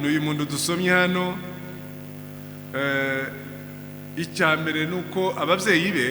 n'uyu muntu dusomye hano icyambere nuko ababyeyi be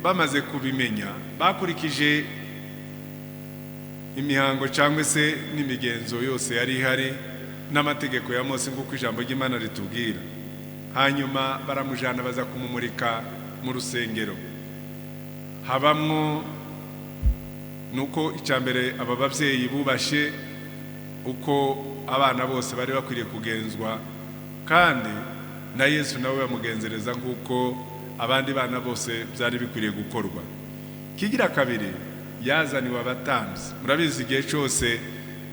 bamaze kubimenya bakurikije imihango cyangwa se n'imigenzo yose yari ihari n'amategeko ya Mose nk'uko ijambo ry'Imana ritubwira. Hanyuma baramujana baza kumumurika mu rusengero. Habamwo nuko icyambere aba babyeyi bubashe uko abana bose bari bakwiriye kugenzwa, kandi na Yesu nawe bamugenzereza nk'uko abandi bana bose byari bikwiriye gukorwa. Kigira kabiri, yazaniwe abatambyi. Murabizi igihe cyose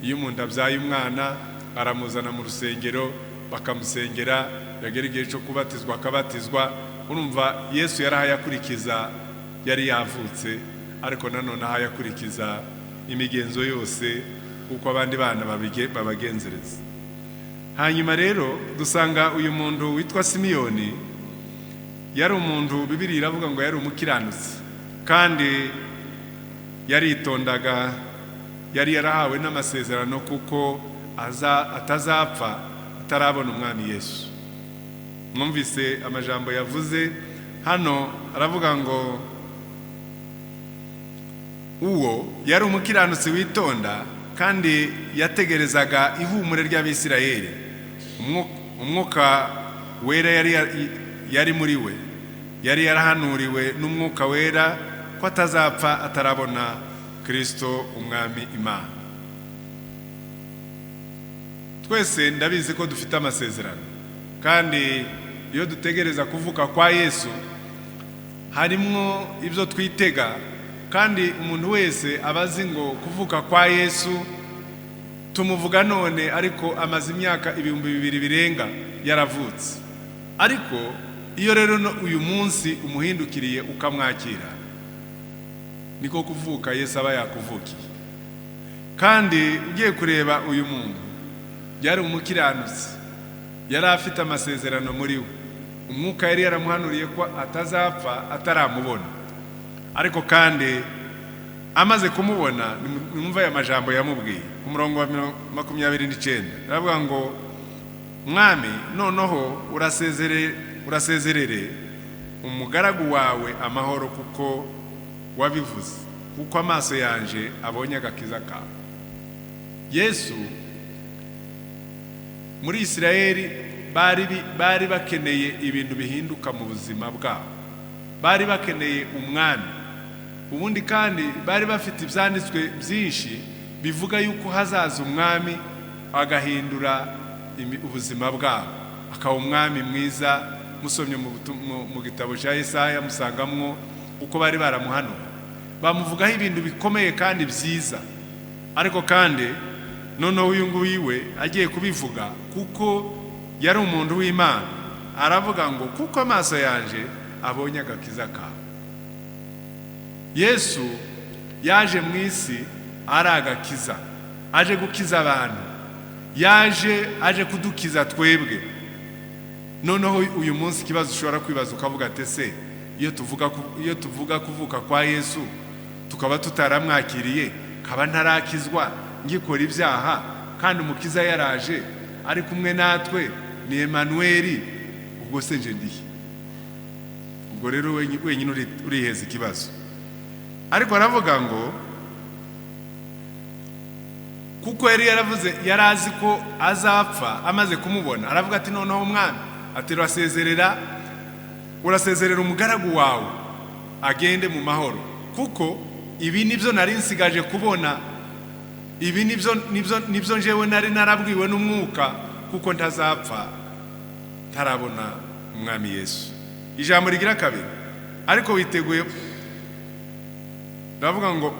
iyo umuntu abyaye umwana aramuzana mu rusengero bakamusengera, yagera igihe cyo kubatizwa akabatizwa. Urumva Yesu yarahayakurikiza, yari yavutse, ariko nanone ahayakurikiza imigenzo yose uko abandi bana babagenzereza. Hanyuma rero dusanga uyu muntu witwa Simiyoni yari umuntu Bibiliya iravuga ngo yari umukiranutsi, kandi yaritondaga, yari yarahawe n'amasezerano kuko atazapfa atarabona umwami Yesu. Mwumvise amajambo yavuze hano, aravuga ngo uwo yari umukiranutsi witonda kandi yategerezaga ihumure ry'Abisirayeli. Umwuka wera yari muri we, yari yarahanuriwe n'umwuka wera ko atazapfa atarabona Kristo umwami Imana. Twese ndabizi ko dufite amasezerano, kandi iyo dutegereza kuvuka kwa Yesu harimo ibyo twitega, kandi umuntu wese abazi ngo kuvuka kwa Yesu tumuvuga none ariko amaze imyaka 2000 birenga yaravutse. Ariko iyo rero uyu munsi umuhindukiriye ukamwakira, niko kuvuka Yesu aba yakuvukiye. Kandi ugiye kureba uyu muntu yari umukiranutsi, yari afite amasezerano muri we. Umwuka yari yaramuhanuriye ko atazapfa ataramubona, ariko kandi amaze kumubona, numva aya majambo yamubwiye ku murongo wa 29. Aravuga ngo mwami, noneho urasezerere umugaragu wawe amahoro, kuko wabivuze, kuko amaso yanje abonye agakiza kawe. Yesu muri Isirayeli bari bakeneye ibintu bihinduka mu buzima bwabo, bari bakeneye umwami. Ubundi kandi bari bafite ibyanditswe byinshi bivuga yuko hazaza umwami agahindura ubuzima bwabo, akaba umwami mwiza. Musomye mu gitabo cya Yesaya musangamwo uko bari baramuhanura, bamuvugaho ibintu bikomeye kandi byiza. Ariko kandi noneho uyu nguyu we agiye kubivuga kuko yari umuntu w'Imana, aravuga ngo kuko amaso yanje abonye agakiza kawe. Yesu yaje mu isi ari agakiza, aje gukiza abantu, aje kudukiza twebwe. Noneho uyu munsi ikibazo ushobora kwibaza ukavuga ati se iyo tuvuga kuvuka kwa Yesu tukaba tutaramwakiriye, kaba ntarakizwa, ngikora ibyaha, kandi umukiza yaraje ari kumwe natwe, ni Emmanuel, ubwo se nje ndihe? Ubwo rero wenyine uriheza ikibazo. Ariko aravuga ngo kuko yari yaravuze, yarazi ko azapfa, amaze kumubona aravuga ati noneho umwami ati urasezerera umugaragu wawe agende mu mahoro, kuko ibi nibyo nari nsigaje kubona, ibi nibyo njewe nari narabwiwe n'umwuka, kuko ntazapfa ntarabona umwami Yesu. Ijambo rigira kabiri, ariko witeguye. Ndavuga ngo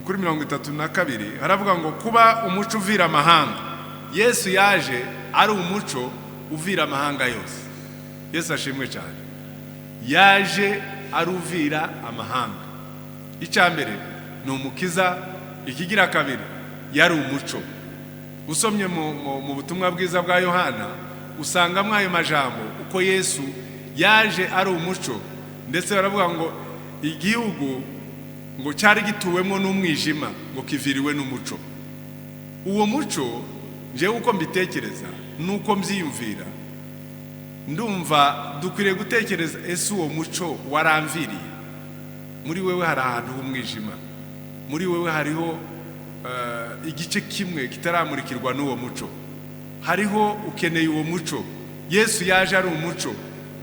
kuri 32 haravuga ngo kuba umuco uvira amahanga. Yesu yaje ari umuco uvira amahanga yose. Yesu ashimwe cyane. Yaje ari uvira amahanga. Icyambere ni umukiza, ikigira kabiri yari umuco. Usomye mu butumwa bwiza bwa Yohana usangamo ayo majambo uko Yesu yaje ari umuco, ndetse baravuga ngo igihugu ngo cyari gituwemo n'umwijima ngo kiviriwe n'umuco. Uwo muco nje uko mbitekereza nuko mbyiyumvira ndumva dukwiriye gutekereza ese uwo muco waramviriye muri wewe hari ahantu h'umwijima, muri wewe hariho igice kimwe kitaramurikirwa n'uwo muco, hariho ukeneye uwo muco. Yesu yaje ari umuco,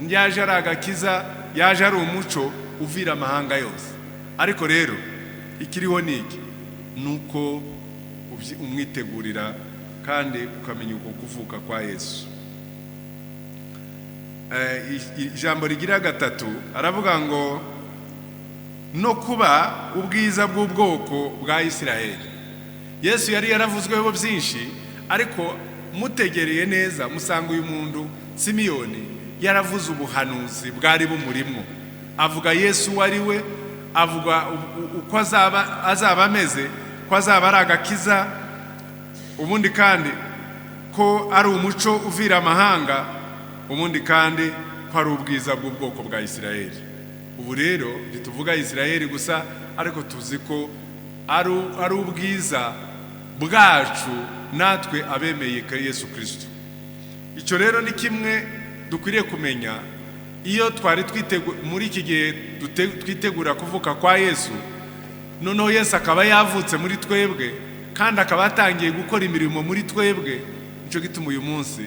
yaje ari agakiza, yaje ari umuco uvira amahanga yose. Ariko rero ikiriho niki nuko umwitegurira kandi ukamenya uko kuvuka kwa Yesu. Ijambo rigira gatatu aravuga ngo no kuba ubwiza bw'ubwoko bwa Isiraheli. Yesu yari yaravuzweho byinshi, ariko mutegereye neza musanga uyu muntu Simiyoni yaravuze ubuhanuzi bwari bumurimo. Avuga Yesu wari we, avuga uko azaba ameze, ko azaba ari agakiza, ubundi kandi ko ari umuco uvira amahanga, ubundi kandi ko ari ubwiza bw'ubwoko bwa Isiraheli. Ubu rero ntituvuga Isiraheli gusa, ariko tuzi ko ari ubwiza bwacu natwe abemeye ko Yesu Kristo. Icyo rero ni kimwe dukwiriye kumenya iyo twari muri iki gihe twitegura kuvuka kwa Yesu. Noneho Yesu akaba yavutse muri twebwe kandi akaba atangiye gukora imirimo muri twebwe. Nicyo gituma uyu munsi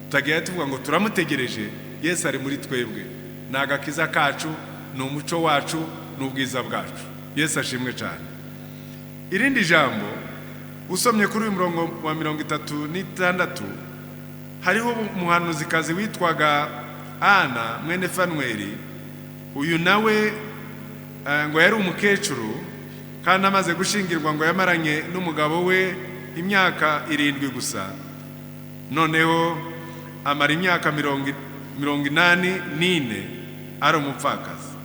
tutagiye tuvuga ngo turamutegereje. Yesu ari muri twebwe, ni agakiza kacu, ni umuco wacu, ni ubwiza bwacu. Yesu ashimwe cyane. Irindi jambo usomye kuri uyu murongo wa 36 hariho umuhanuzikazi witwaga Ana mwene Fanueli. Uyu nawe ngo yari umukecuru kandi amaze gushingirwa ngo yamaranye n'umugabo we imyaka 7 gusa. Noneho amara imyaka 84 ari umupfakazi.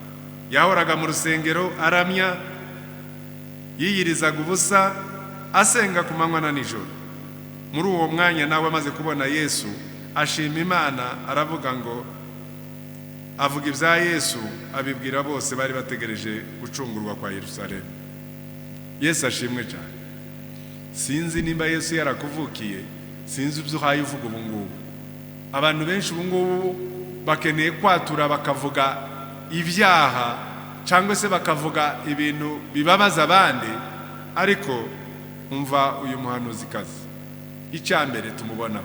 Yahoraga mu rusengero aramya, yiyirizaga ubusa, asenga ku manywa na nijoro. Muri uwo mwanya nawe amaze kubona Yesu ashima Imana, aravuga ngo avuga ibya Yesu, abibwira bose bari bategereje gucungurwa kwa Yerusalemu. Yesu ashimwe cyane. Sinzi nimba Yesu yarakuvukiye, sinzi ibyo uhaye uvuga ubu ngubu. Abantu benshi ubu ngubu bakeneye kwatura bakavuga ibyaha cyangwa se bakavuga ibintu bibabaza abandi, ariko umva uyu muhanuzikazi icyambere tumubona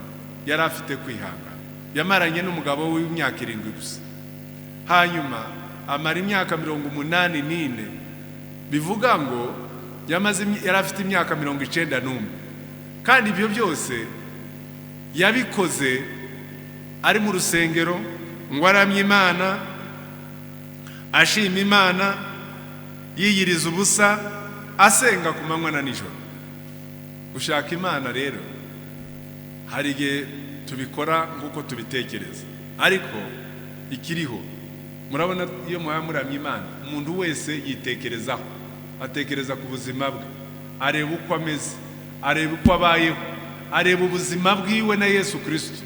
yari afite kwihangana. Yamaranye n'umugabo w'imyaka 7 gusa, hanyuma amara imyaka 84, bivuga ngo yari afite imyaka 91. Kandi ibyo byose yabikoze ari mu rusengero ngo aramye Imana, ashima Imana, yiyiriza ubusa, asenga ku manywa na nijoro. Gushaka Imana rero hari igihe tubikora nk'uko tubitekereza, ariko ikiriho murabona iyo muramye Imana, umuntu wese yitekerezaho, atekereza ku buzima bwe, areba uko ameze, areba uko abayeho, areba ubuzima bwiwe na Yesu Kristo.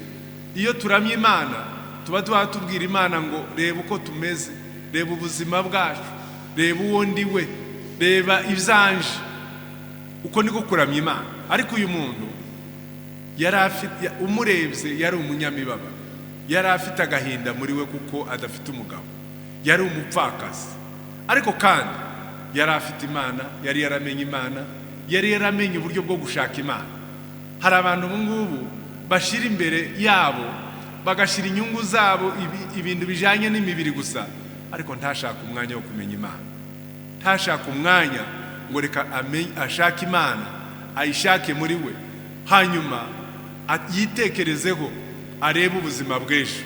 Iyo turamye Imana tuba tubwira Imana ngo reba uko tumeze, reba ubuzima bwacu, reba uwo ndiwe, reba ibyanje. Uko niko kuramya Imana. Ariko uyu muntu yari afite, umurebye yari umunyamibaba, yari afite agahinda muri we kuko adafite umugabo, yari umupfakazi, ariko kandi yari afite Imana, yari yaramenye Imana, yari yaramenye uburyo bwo gushaka Imana. Hari abantu ubu ngubu bashira imbere yabo, bagashira inyungu zabo, ibintu bijanye n'imibiri gusa, ariko ntashaka umwanya wo kumenya Imana, ntashaka umwanya ngo reka ashaka Imana, ayishake muri we, hanyuma yitekerezeho, arebe ubuzima bw'ejo.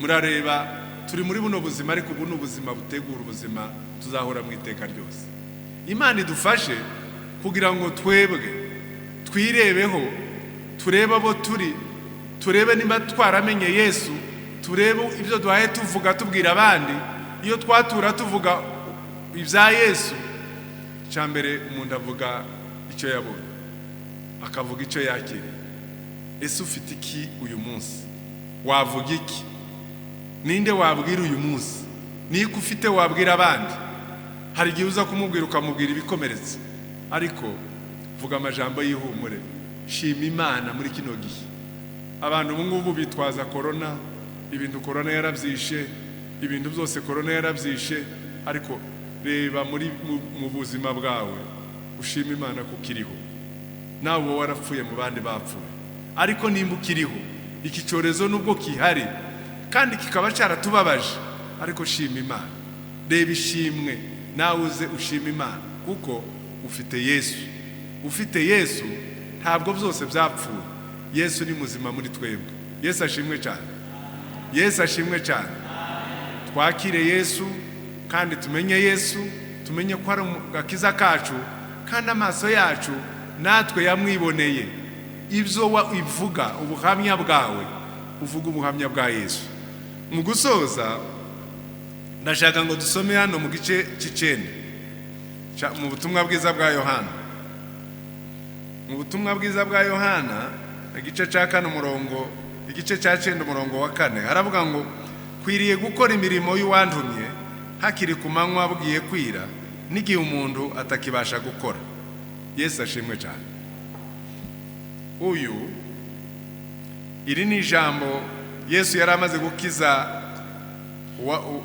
Murareba turi muri buno buzima, ariko ubu ni ubuzima butegura ubuzima tuzahora mu iteka ryose. Imana idufashe kugira ngo twebwe twirebeho, turebe abo turi, turebe niba twaramenye Yesu, turebe ibyo duhaye tuvuga tubwira abandi. Iyo twatura tuvuga ibya Yesu, cyambere umuntu avuga icyo yabonye, akavuga icyo yakiriye. Ese ufite iki uyu munsi? Wavuga iki? Ninde wabwira uyu munsi? Niko ufite wabwira abandi? Hari igihe uza kumubwira ukamubwira ibikomeretse, ariko vuga amajambo y'ihumure, shima Imana muri kino gihe. abantu ubu ngubu bitwaza korona, ibintu korona yarabyishe, ibintu byose korona yarabyishe, ariko reba mu buzima bwawe ushima Imana ko ukiriho. Nawe warapfuye mu bandi bapfuye, ariko nimba ukiriho, iki cyorezo nubwo kihari kandi kikaba cyaratubabaje, ariko shima Imana. Reba ishimwe, nawe uze ushima Imana kuko ufite Yesu. Ufite Yesu ntabwo byose byapfuye. Yesu ni muzima muri twebwe. Yesu ashimwe cyane. Yesu ashimwe cyane. Twakire Yesu kandi tumenye Yesu, tumenye ko ari agakiza kacu, kandi amaso yacu natwe yamwiboneye. Ibyo ivuga ubuhamya bwawe, uvuga ubuhamya bwa Yesu. Mu gusoza ndashaka ngo dusome hano mu gice cy'icenda mu butumwa bwiza bwa Yohana. Mu butumwa bwiza bwa Yohana igice cya 4 umurongo, igice cya 9 umurongo wa 4 haravuga ngo kwiriye gukora imirimo y'uwantumye hakiri ku manywa bugiye kwira, n'igihe umuntu atakibasha gukora. Yesu ashimwe cyane. Iri ni ijambo Yesu yari amaze gukiza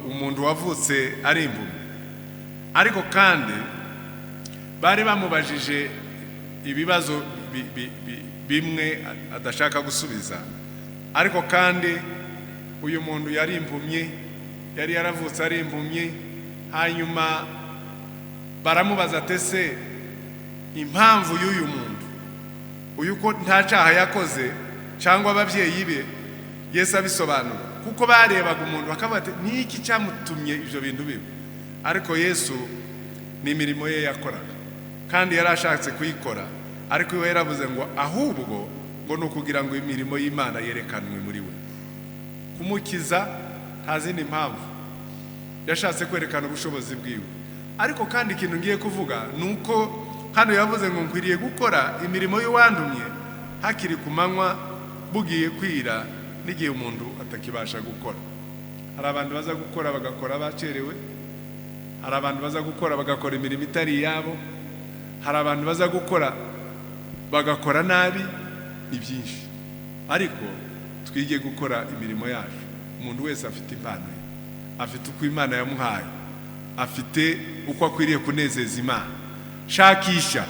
umuntu wavutse ari impumyi, ariko kandi bari bamubajije ibibazo bimwe adashaka gusubiza. Ariko kandi uyu muntu yari impumyi, yari yaravutse ari impumyi. Hanyuma baramubaza tese impamvu y'uyu muntu, uyu ko nta cyaha yakoze cyangwa ababyeyi be. Yesu abisobanura kuko barebaga umuntu bakavuga ati niki cyamutumye ibyo bintu bibi. Ariko Yesu ni imirimo ye yakoraga kandi yari ashatse kuyikora, ariko we yaravuze ngo ahubwo ngo ni ukugira ngo imirimo y'Imana yerekanwe muri we. Kumukiza nta zindi mpamvu, yashatse kwerekana ubushobozi bwiwe. Ariko kandi ikintu ngiye kuvuga ni uko hano yavuze ngo nkwiriye gukora imirimo y'uwantumye hakiri ku manywa bugiye kwira, n'igihe umuntu atakibasha gukora. Hari abantu baza gukora bagakora bacerewe, hari abantu baza gukora bagakora imirimo itari yabo, hari abantu baza gukora bagakora nabi. Ni byinshi, ariko twige gukora imirimo yacu. Umuntu wese afite impano ye, afite uko Imana yamuhaye, afite uko akwiriye kunezeza Imana. Shakisha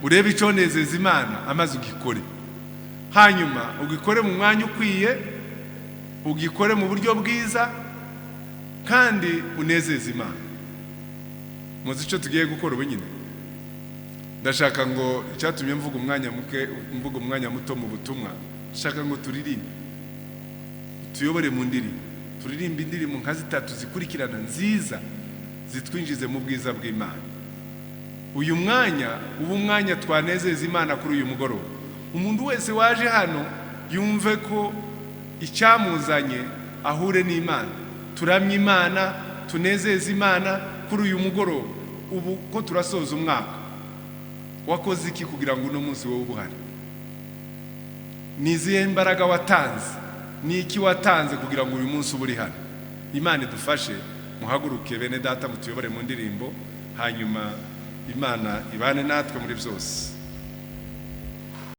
urebe icyo nezeza Imana, amaze ugikore. Hanyuma ugikore mu mwanya ukwiye, ugikore mu buryo bwiza, kandi unezeza Imana. Muzi icyo tugiye gukora ubu nyine. Ndashaka ngo icyatumye mvuga umwanya muto mu butumwa, ndashaka ngo turirimbe, tuyobore mu ndirimbo, turirimbe indirimbo nka 3 zikurikirana nziza zitwinjize mu bwiza bw'Imana. Uyu mwanya ubu mwanya twanezeza Imana kuri uyu mugoroba. Umuntu wese waje hano yumve ko icyamuzanye ahure n'Imana. Turamye Imana, tunezeza Imana kuri uyu mugoroba. Ubu ko turasoza umwaka, wakoze iki kugira ngo uno munsi wowe ubuhari? Nizihe imbaraga watanze, niki watanze kugira ngo uyu munsi uburi hano? Imana idufashe. Muhaguruke bene data, mutuyobore mu ndirimbo, hanyuma Imana ibane natwe muri byose.